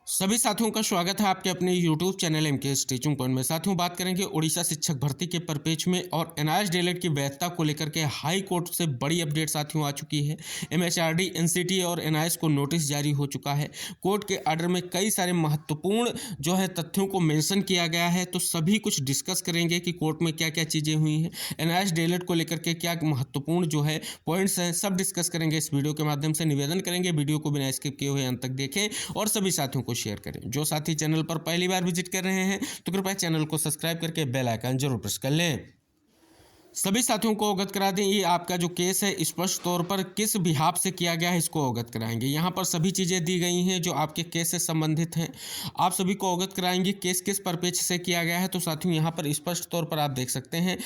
सभी साथियों का स्वागत है आपके अपने YouTube चैनल एम के टीचिंग पॉइंट में। साथियों, बात करेंगे उड़ीसा शिक्षक भर्ती के परिपेक्ष में और एनआईएस डीएलएड की वैधता को लेकर के हाई कोर्ट से बड़ी अपडेट साथियों आ चुकी है। एमएचआरडी, एनसीटी और एनआईएस को नोटिस जारी हो चुका है। कोर्ट के आर्डर में कई सारे महत्वपूर्ण जो है तथ्यों को मेंशन किया गया है, तो सभी कुछ डिस्कस करेंगे कि कोर्ट में क्या क्या चीज़ें हुई हैं, एनआईएस डीएलएड को लेकर के क्या महत्वपूर्ण जो है पॉइंट्स हैं, सब डिस्कस करेंगे इस वीडियो के माध्यम से। निवेदन करेंगे वीडियो को बिना स्किप किए हुए अंत तक देखें और सभी साथियों को शेयर करें। जो साथी चैनल पर पहली बार विजिट कर रहे हैं तो कृपया चैनल को सब्सक्राइब करके बेल आइकन जरूर प्रेस कर लें। सभी साथियों को अवगत करा दें, ये आपका जो केस है स्पष्ट तौर पर किस बिहाफ से किया गया है इसको अवगत कराएंगे। यहाँ पर सभी चीज़ें दी गई हैं जो आपके केस से संबंधित हैं, आप सभी को अवगत कराएंगे केस किस परिपेक्ष से किया गया है। तो साथियों यहाँ पर स्पष्ट तौर पर आप देख सकते हैं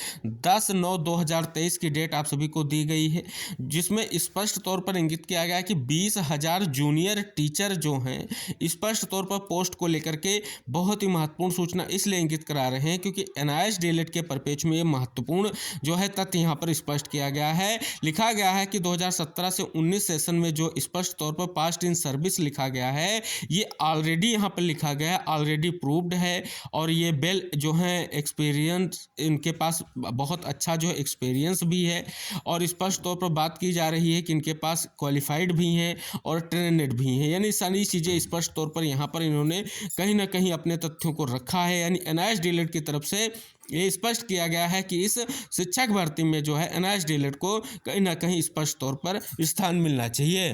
10/9/2023 की डेट आप सभी को दी गई है, जिसमें स्पष्ट तौर पर इंगित किया गया है कि 20,000 जूनियर टीचर जो हैं स्पष्ट तौर पर पोस्ट को लेकर के बहुत ही महत्वपूर्ण सूचना इसलिए इंगित करा रहे हैं क्योंकि एनआईएस डीएलएड के परिपेक्ष में ये महत्वपूर्ण जो है तथ्य यहाँ पर स्पष्ट किया गया है। लिखा गया है कि 2017 से 19 सेशन में जो स्पष्ट तौर पर पास्ट इन सर्विस लिखा गया है, ये ऑलरेडी यहाँ पर लिखा गया है, ऑलरेडी प्रूव्ड है और ये वेल जो है एक्सपीरियंस, इनके पास बहुत अच्छा जो है एक्सपीरियंस भी है और स्पष्ट तौर पर बात की जा रही है कि इनके पास क्वालिफाइड भी हैं और ट्रेंड भी हैं। यानी सारी चीज़ें स्पष्ट तौर पर यहाँ पर इन्होंने कहीं ना कहीं अपने तथ्यों को रखा है। यानी एनआईएस डीएलएड की तरफ से ये स्पष्ट किया गया है कि इस शिक्षक भर्ती में जो है एनआईएस डीएलएड को कहीं ना कहीं स्पष्ट तौर पर स्थान मिलना चाहिए।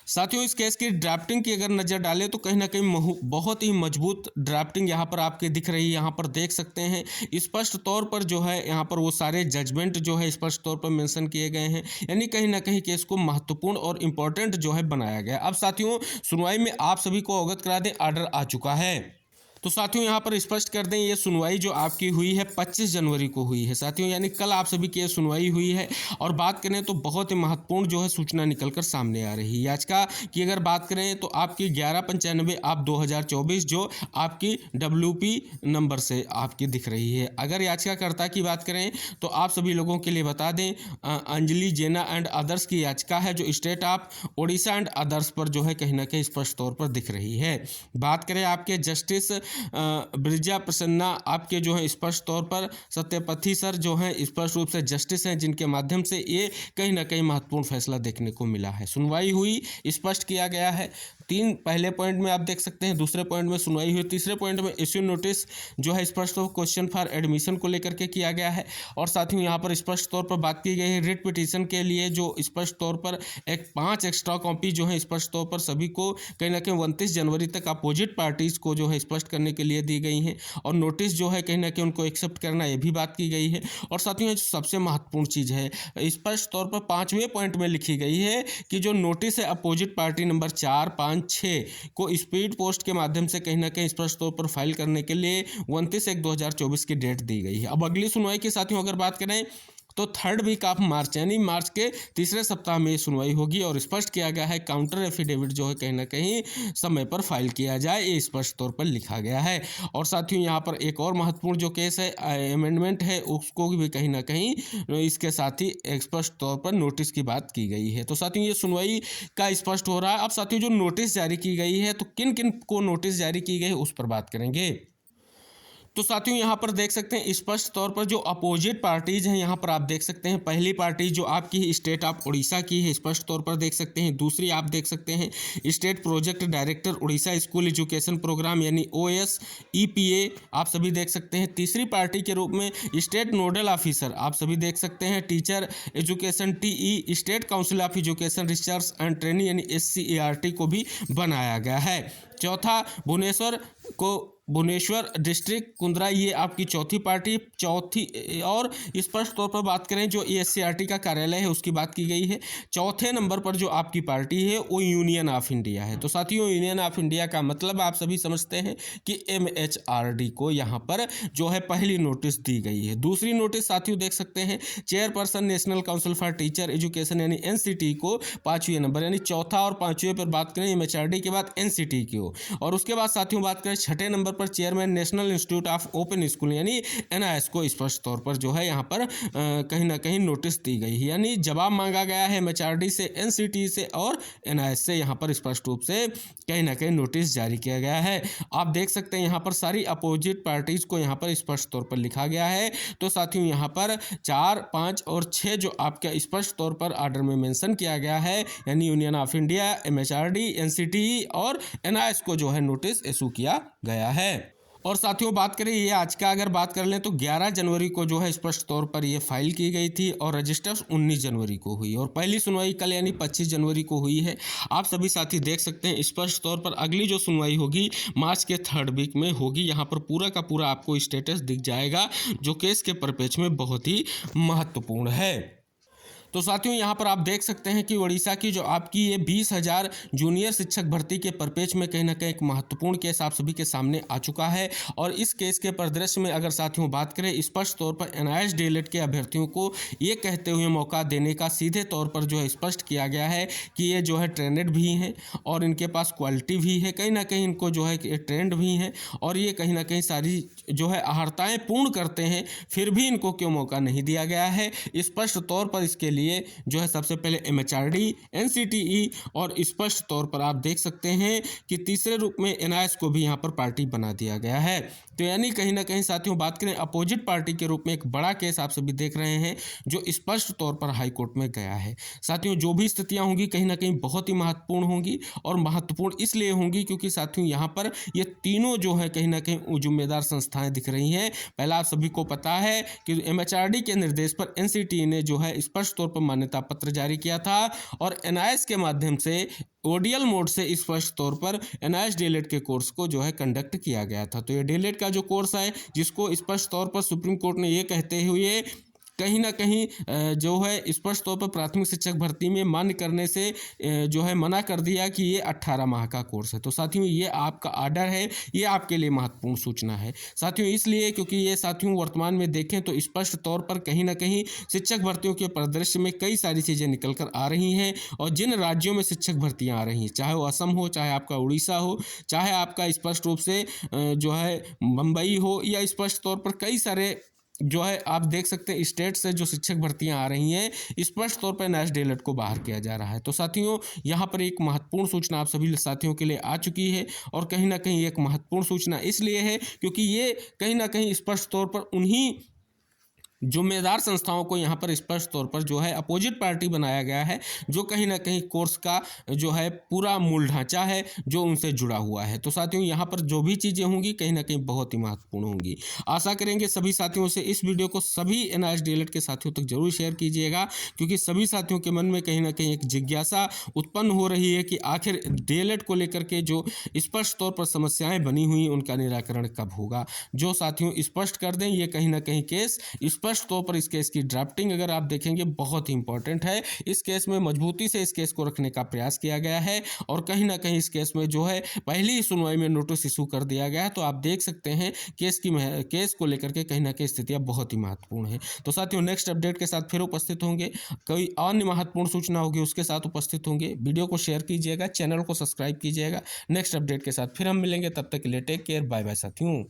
साथियों, इस केस की ड्राफ्टिंग की अगर नज़र डालें तो कहीं ना कहीं बहुत ही मजबूत ड्राफ्टिंग यहाँ पर आपके दिख रही है। यहाँ पर देख सकते हैं स्पष्ट तौर पर जो है यहाँ पर वो सारे जजमेंट जो है स्पष्ट तौर पर मेंशन किए गए हैं। यानी कहीं ना कहीं केस को महत्वपूर्ण और इम्पोर्टेंट जो है बनाया गया। अब साथियों, सुनवाई में आप सभी को अवगत करा दें, आर्डर आ चुका है। तो साथियों यहाँ पर स्पष्ट कर दें, ये सुनवाई जो आपकी हुई है 25 जनवरी को हुई है साथियों, यानी कल आप सभी की सुनवाई हुई है। और बात करें तो बहुत ही महत्वपूर्ण जो है सूचना निकलकर सामने आ रही है। याचिका की अगर बात करें तो आपकी 1195 आप 2024 जो आपकी WP नंबर से आपकी दिख रही है। अगर याचिकाकर्ता की बात करें तो आप सभी लोगों के लिए बता दें अंजलि जेना एंड अदर्स की याचिका है जो state of Odisha and others पर जो है कहीं ना कहीं स्पष्ट तौर पर दिख रही है। बात करें आपके जस्टिस ब्रिजा प्रसन्ना आपके जो है स्पष्ट तौर पर सत्यपति सर जो हैं स्पष्ट रूप से जस्टिस हैं, जिनके माध्यम से ये कहीं ना कहीं महत्वपूर्ण फैसला देखने को मिला है। सुनवाई हुई, स्पष्ट किया गया है। 3 पहले पॉइंट में आप देख सकते हैं, दूसरे पॉइंट में सुनवाई हुई, तीसरे पॉइंट में इश्यू नोटिस जो है स्पष्ट तौर पर क्वेश्चन फॉर एडमिशन को लेकर के किया गया है। और साथ ही यहाँ पर स्पष्ट तौर पर बात की गई है रिट पिटीशन के लिए जो स्पष्ट तौर पर 5 एक्स्ट्रा कॉपी जो है स्पष्ट तौर पर सभी को कहीं ना कहीं 29 जनवरी तक अपोजिट पार्टीज को जो है स्पष्ट करने के लिए दी गई हैं और नोटिस जो है कहीं ना कहीं उनको एक्सेप्ट करना, ये भी बात की गई है। और साथियों, जो सबसे महत्वपूर्ण चीज़ है स्पष्ट तौर पर 5वें पॉइंट में लिखी गई है कि जो नोटिस है अपोजिट पार्टी नंबर 4, 5, 6 को स्पीड पोस्ट के माध्यम से कहीं ना कहीं स्पष्ट तौर पर फाइल करने के लिए 29/1/2024 की डेट दी गई है। अब अगली सुनवाई की साथियों अगर बात करें तो 3rd वीक ऑफ मार्च यानी मार्च के तीसरे सप्ताह में सुनवाई होगी और स्पष्ट किया गया है काउंटर एफिडेविट जो है कहीं ना कहीं समय पर फाइल किया जाए, ये स्पष्ट तौर पर लिखा गया है। और साथियों यहाँ पर एक और महत्वपूर्ण जो केस है अमेंडमेंट है, उसको भी कहीं ना कहीं इसके साथ ही स्पष्ट तौर पर नोटिस की बात की गई है। तो साथियों ये सुनवाई का स्पष्ट हो रहा है। अब साथियों जो नोटिस जारी की गई है तो किन किन को नोटिस जारी की गई है उस पर बात करेंगे। तो साथियों यहाँ पर देख सकते हैं स्पष्ट तौर पर जो अपोजिट पार्टीज हैं, यहाँ पर आप देख सकते हैं पहली पार्टी जो आपकी स्टेट ऑफ उड़ीसा की है स्पष्ट तौर पर देख सकते हैं। दूसरी आप देख सकते हैं state project director Orissa school education programme यानी OSEPA आप सभी देख सकते हैं। तीसरी पार्टी के रूप में स्टेट नोडल ऑफिसर आप सभी देख सकते हैं teacher education TE state council of education research and training यानी SCERT को भी बनाया गया है। चौथा भुवनेश्वर डिस्ट्रिक्ट कुंद्रा, ये आपकी चौथी पार्टी चौथी। और स्पष्ट तौर पर बात करें जो SCERT का कार्यालय है उसकी बात की गई है। चौथे नंबर पर जो आपकी पार्टी है वो यूनियन ऑफ इंडिया है। तो साथियों यूनियन ऑफ इंडिया का मतलब आप सभी समझते हैं कि MHRD को यहाँ पर जो है पहली नोटिस दी गई है। दूसरी नोटिस साथियों देख सकते हैं chairperson national council for teacher education यानी NCT को 5वें नंबर, यानी चौथा और 5वें पर बात करें MHRD के बाद NCT की हो। और उसके बाद साथियों बात करें 6ठे नंबर पर chairman national institute of open school यानी NIS को स्पष्ट तौर पर जो है यहाँ पर कहीं ना कहीं नोटिस दी गई है, यानी जवाब मांगा गया है MHRD से, NCT से और NIS से। यहाँ पर स्पष्ट रूप से कहीं ना कहीं नोटिस जारी किया गया है। आप देख सकते हैं यहाँ पर सारी अपोजिट पार्टीज को यहाँ पर स्पष्ट तौर पर लिखा गया है। तो साथियों यहाँ पर 4, 5 और 6 जो आपका स्पष्ट तौर पर ऑर्डर में मेंशन किया गया है, यानी union of India, MHRD, NCT और NIS को जो है नोटिस इशू किया गया है। और साथियों बात करें ये आज का अगर बात कर लें तो 11 जनवरी को जो है स्पष्ट तौर पर ये फाइल की गई थी और रजिस्टर 19 जनवरी को हुई और पहली सुनवाई कल यानी 25 जनवरी को हुई है। आप सभी साथी देख सकते हैं स्पष्ट तौर पर अगली जो सुनवाई होगी मार्च के 3rd वीक में होगी। यहाँ पर पूरा का पूरा आपको स्टेटस दिख जाएगा जो केस के परिप्रेक्ष्य में बहुत ही महत्वपूर्ण है। तो साथियों यहाँ पर आप देख सकते हैं कि उड़ीसा की जो आपकी ये 20,000 जूनियर शिक्षक भर्ती के परिप्रेक्ष्य में कहीं ना कहीं एक महत्वपूर्ण केस आप सभी के सामने आ चुका है। और इस केस के परिदृश्य में अगर साथियों बात करें, स्पष्ट तौर पर NIS DLED के अभ्यर्थियों को ये कहते हुए मौका देने का सीधे तौर पर जो है स्पष्ट किया गया है कि ये जो है ट्रेंड भी हैं और इनके पास क्वालिटी भी है, कहीं ना कहीं इनको जो है ट्रेंड भी है और ये कहीं ना कहीं सारी जो है अहर्ताएँ पूर्ण करते हैं, फिर भी इनको क्यों मौका नहीं दिया गया है। स्पष्ट तौर पर इसके लिए जो है सबसे पहले MHRD, NCTE और स्पष्ट तौर पर आप देख सकते हैं कि तीसरे रूप में NIS को भी यहाँ पर पार्टी बना दिया गया है। तो यानी कहीं ना कहीं साथियों बात करें अपोजिट पार्टी के रूप में एक बड़ा केस आप सभी देख रहे हैं जो स्पष्ट तौर पर हाई कोर्ट में गया है। साथियों जो भी स्थितियां होंगी कहीं ना कहीं बहुत ही महत्वपूर्ण होंगी और महत्वपूर्ण इसलिए होंगी क्योंकि साथियों यहाँ पर ये तीनों जो है कहीं ना कहीं जिम्मेदार संस्थाएं दिख रही हैं। पहला आप सभी को पता है कि MHRD के निर्देश पर NCTE ने जो है स्पष्ट तौर पर मान्यता पत्र जारी किया था और NIS के माध्यम से ODL मोड से स्पष्ट तौर पर NIS DLED के कोर्स को जो है कंडक्ट किया गया था। तो ये DLED का जो कोर्स है जिसको स्पष्ट तौर पर सुप्रीम कोर्ट ने ये कहते हुए कहीं ना कहीं जो है स्पष्ट तौर पर प्राथमिक शिक्षक भर्ती में मान्य करने से जो है मना कर दिया कि ये 18 माह का कोर्स है। तो साथियों ये आपका आर्डर है, ये आपके लिए महत्वपूर्ण सूचना है साथियों, इसलिए क्योंकि ये साथियों वर्तमान में देखें तो स्पष्ट तौर पर कहीं ना कहीं शिक्षक भर्तियों के परिदृश्य में कई सारी चीज़ें निकल कर आ रही हैं और जिन राज्यों में शिक्षक भर्तियाँ आ रही हैं, चाहे वो असम हो, चाहे आपका उड़ीसा हो, चाहे आपका स्पष्ट रूप से जो है मुंबई हो या स्पष्ट तौर पर कई सारे जो है आप देख सकते हैं स्टेट से जो शिक्षक भर्तियां आ रही हैं, स्पष्ट तौर पर NIS DLED को बाहर किया जा रहा है। तो साथियों यहाँ पर एक महत्वपूर्ण सूचना आप सभी साथियों के लिए आ चुकी है और कहीं ना कहीं एक महत्वपूर्ण सूचना इसलिए है क्योंकि ये कहीं ना कहीं स्पष्ट तौर पर उन्हीं जिम्मेदार संस्थाओं को यहाँ पर स्पष्ट तौर पर जो है अपोजिट पार्टी बनाया गया है जो कहीं ना कहीं कोर्स का जो है पूरा मूल ढांचा है जो उनसे जुड़ा हुआ है। तो साथियों यहाँ पर जो भी चीज़ें होंगी कहीं ना कहीं बहुत ही महत्वपूर्ण होंगी। आशा करेंगे सभी साथियों से इस वीडियो को सभी NIS DLED के साथियों तक जरूर शेयर कीजिएगा क्योंकि सभी साथियों के मन में कहीं ना कहीं एक जिज्ञासा उत्पन्न हो रही है कि आखिर DLED को लेकर के जो स्पष्ट तौर पर समस्याएं बनी हुई उनका निराकरण कब होगा। जो साथियों स्पष्ट कर दें ये कहीं ना कहीं केस स्पष्ट तौर पर इस केस की ड्राफ्टिंग अगर आप देखेंगे बहुत ही इंपॉर्टेंट है। इस केस में मजबूती से इस केस को रखने का प्रयास किया गया है और कहीं ना कहीं इस केस में जो है पहली सुनवाई में नोटिस इशू कर दिया गया है। तो आप देख सकते हैं केस को लेकर के कहीं ना कहीं स्थितियां बहुत ही महत्वपूर्ण है। तो साथियों नेक्स्ट अपडेट के साथ फिर उपस्थित होंगे, कोई अन्य महत्वपूर्ण सूचना होगी उसके साथ उपस्थित होंगे। वीडियो को शेयर कीजिएगा, चैनल को सब्सक्राइब कीजिएगा। नेक्स्ट अपडेट के साथ फिर हम मिलेंगे, तब तक के लिए टेक केयर, बाय बाय साथियों।